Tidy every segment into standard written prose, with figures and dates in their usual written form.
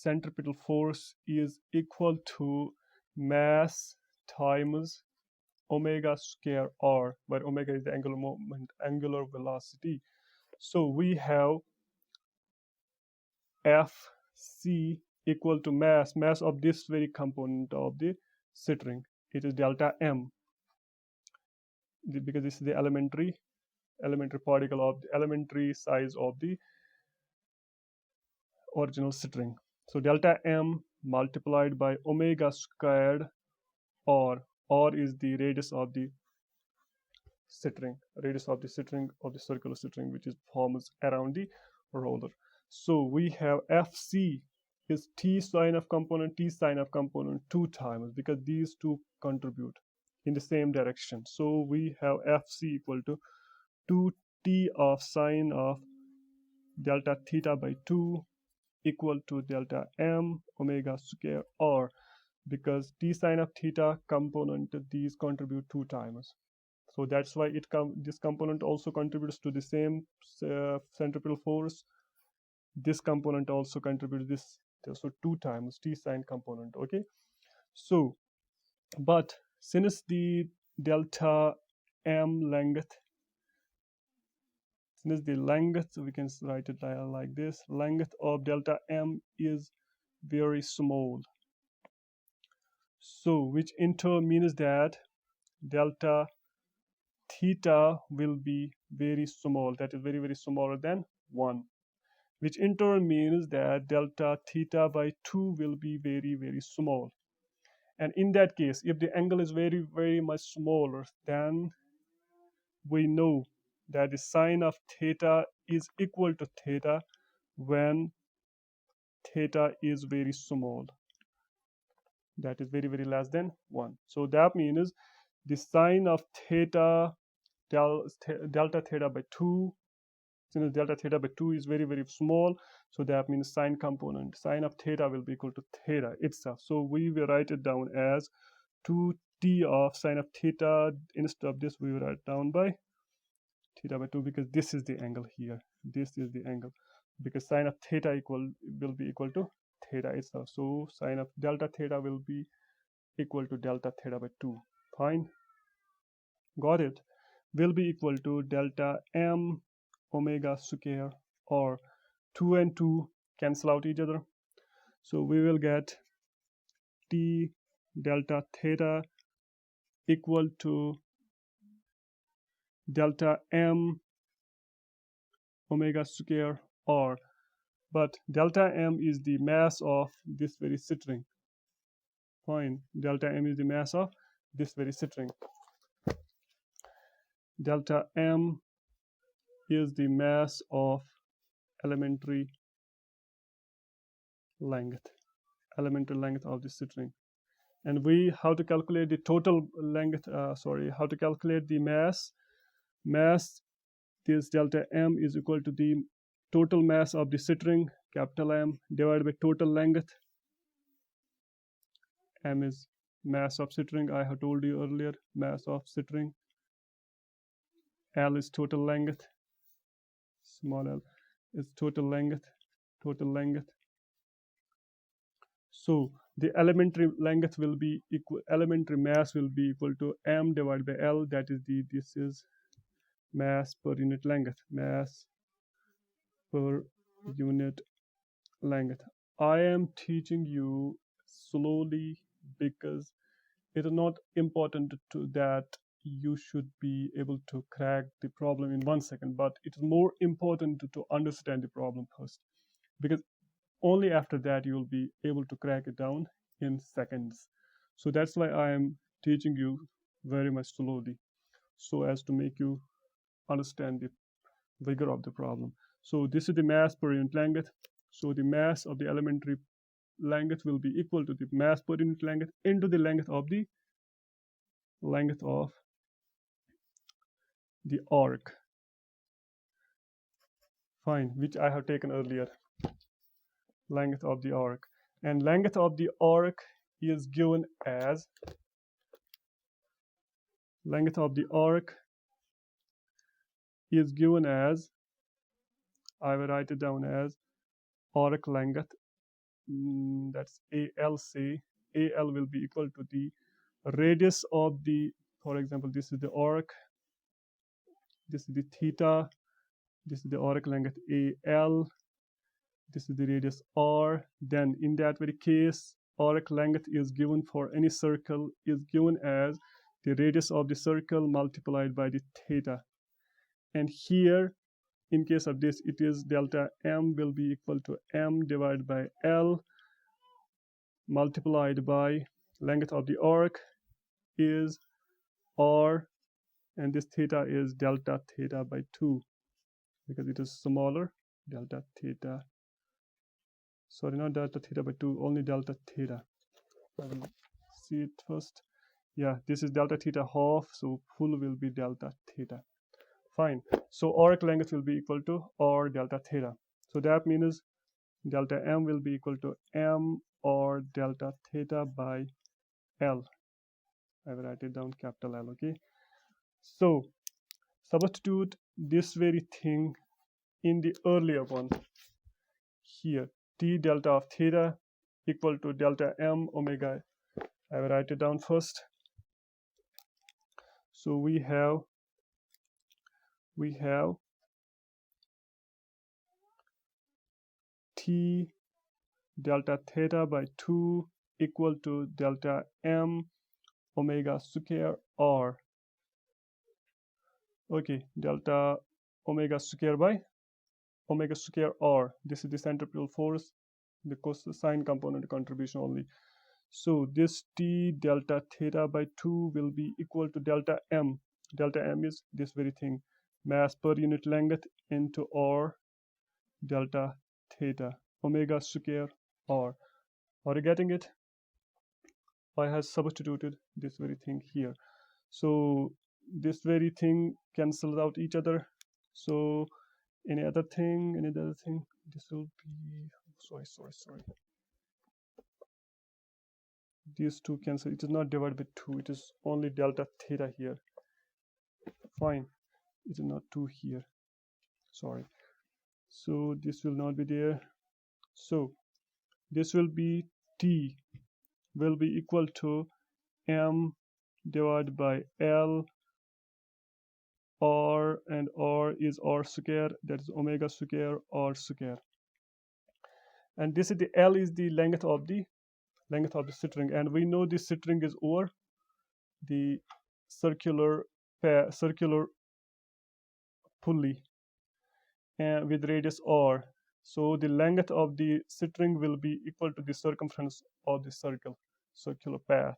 centripetal force is equal to mass times omega square r, where omega is the angular moment, angular velocity. So we have Fc equal to mass of this very component of the string. It is delta m, because this is the elementary particle of the elementary size of the original string. So delta m multiplied by omega squared r. R is the radius of the string, of the circular string, which is forms around the roller. So we have Fc is t sine of component, t sine of component 2 times, because these two contribute in the same direction. So we have Fc equal to 2t of sine of delta theta by 2 equal to delta m omega square r, because t sine of theta component, these contribute 2 times. So that's why this component also contributes to the same centripetal force. This component also contributes this, so 2 times t sine component. Okay, so but since the delta m length, since the length, we can write it like this, length of delta m is very small, so which in turn means that delta theta will be very small, that is very smaller than 1, which in turn means that delta theta by 2 will be very small. And in that case, if the angle is very much smaller, then we know that the sine of theta is equal to theta when theta is very small, that is very less than 1. So that means the sine of theta, delta theta by 2, since delta theta by 2 is very small, so that means sine component, sine of theta will be equal to theta itself. So we will write it down as 2t of sine of theta. Instead of this, we will write down by theta by 2, because this is the angle here, this is the angle, because sine of theta will be equal to theta itself. So sine of delta theta will be equal to delta theta by 2. Fine, got it, will be equal to delta m omega square, or 2 and 2 cancel out each other, so we will get t delta theta equal to delta m omega square r, but delta m is the mass of this very string. Fine, delta m is the mass of this very string. Delta m is the mass of elementary length of the string. And how to calculate the total length, how to calculate the mass, this delta m is equal to the total mass of the string, capital M, divided by total length. M is mass of string, I have told you earlier, mass of string. L is total length, small l is total length. So the elementary length will be equal, elementary mass will be equal to m divided by L, that is this is mass per unit length, mass per unit length. I am teaching you slowly because it is not important to that you should be able to crack the problem in 1 second, but it is more important to understand the problem first, because only after that you will be able to crack it down in seconds. So that's why I am teaching you very much slowly, so as to make you understand the vigor of the problem. So this is the mass per unit length. So the mass of the elementary length will be equal to the mass per unit length into the length of the arc. Fine, which I have taken earlier, length of the arc. And length of the arc is given as, I will write it down as arc length that's AL, say AL will be equal to the radius of the, for example, this is the arc, this is the theta, this is the arc length AL, this is the radius R. Then in that very case, arc length is given for any circle is given as the radius of the circle multiplied by the theta. And here, in case of this, it is delta M will be equal to M divided by L multiplied by length of the arc is R, and this theta is delta theta by 2 because it is smaller. Delta theta, sorry, not delta theta by 2, only delta theta. I will see it first. Yeah, this is delta theta half, so full will be delta theta. Fine. So arc length will be equal to R delta theta. So that means delta M will be equal to M or delta theta by L. I will write it down capital L, okay? So substitute this very thing in the earlier one here. T delta of theta equal to delta M omega. I will write it down first. So we have T delta theta by 2 equal to delta M omega square R. Okay, delta omega square by omega square R. This is the centripetal force, the cosine component contribution only. So this T delta theta by 2 will be equal to delta M. Delta M is this very thing, mass per unit length into R delta theta, omega square R. Are you getting it? I have substituted this very thing here. So this very thing cancels out each other. So any other thing, this will be, sorry. These two cancel. It is not divided by 2. It is only delta theta here. Fine. It is not 2 here. Sorry. So this will not be there. So this will be T will be equal to M divided by L. R, and R is R square, that is omega square R square. And this is the L is the length of the string, and we know this string is over the circular pulley and with radius R. So the length of the string will be equal to the circumference of the circular path.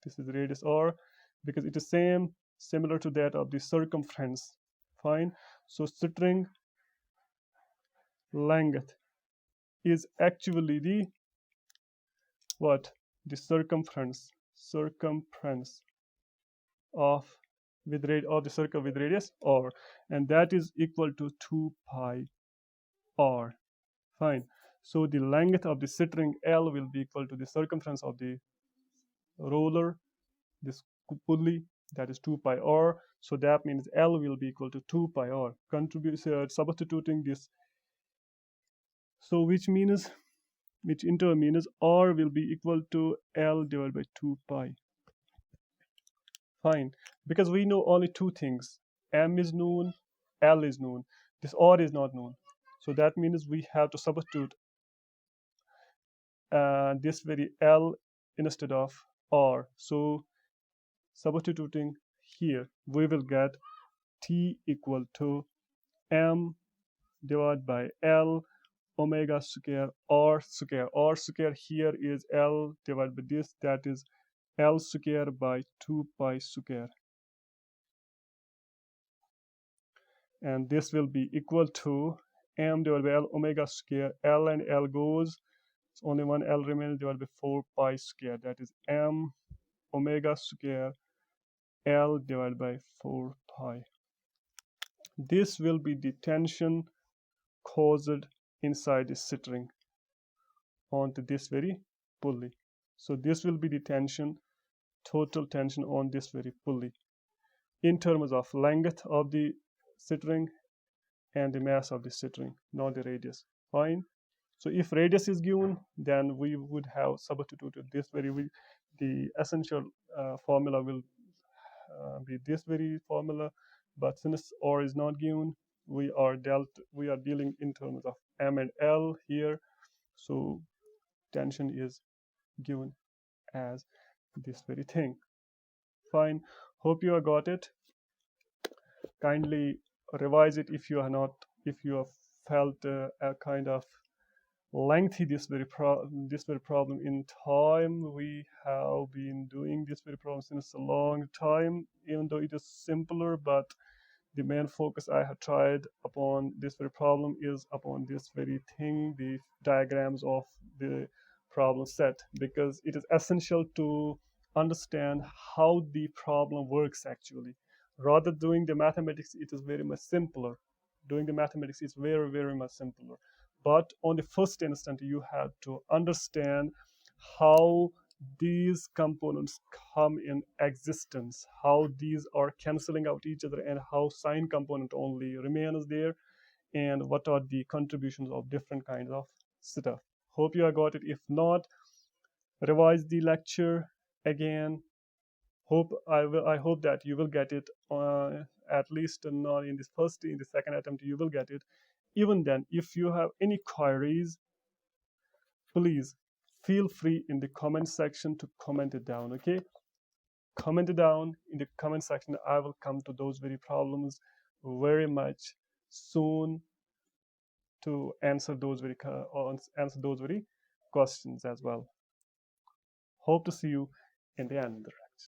This is radius R because it is similar to that of the circumference. Fine. So string length is actually the what? The circumference of the circle with radius R, and that is equal to 2 pi R. Fine. So the length of the string L will be equal to the circumference of the roller, this pulley, that is 2 pi R. So that means L will be equal to 2 pi R. Substituting this. So which in turn means R will be equal to L divided by 2 pi. Fine. Because we know only two things. M is known, L is known. This R is not known. So that means we have to substitute this very L instead of R. So substituting here, we will get T equal to M divided by L omega square R square. R square here is L divided by this, that is L square by 2 pi square. And this will be equal to M divided by L omega square. L and L goes, it's only one L remains, divided by 4 pi square, that is M omega square L divided by 4 pi. This will be the tension caused inside the string onto this very pulley. So this will be the tension, total tension on this very pulley in terms of length of the string and the mass of the string, not the radius. Fine. So if radius is given, then we would have substituted this the essential formula will be this very formula. But since r is not given, we are dealing in terms of m and l here. So tension is given as this very thing. Fine. Hope you have got it. Kindly revise it if you are not, if you have felt a kind of lengthy this very problem in time. We have been doing this very problem since a long time, even though it is simpler, but the main focus I have tried upon this very problem is upon this very thing, the diagrams of the problem set, because it is essential to understand how the problem works actually. Rather doing the mathematics, it is very much simpler. Doing the mathematics is very, very much simpler. But on the first instant, you have to understand how these components come in existence, how these are canceling out each other, and how sign component only remains there, and what are the contributions of different kinds of stuff. Hope you have got it. If not, revise the lecture again. I hope that you will get it, at least not in this first, in the second attempt you will get it. Even then, if you have any queries, please feel free in the comment section to comment it down. Okay, comment it down in the comment section. I will come to those very problems very much soon to answer those very questions as well. Hope to see you in the end.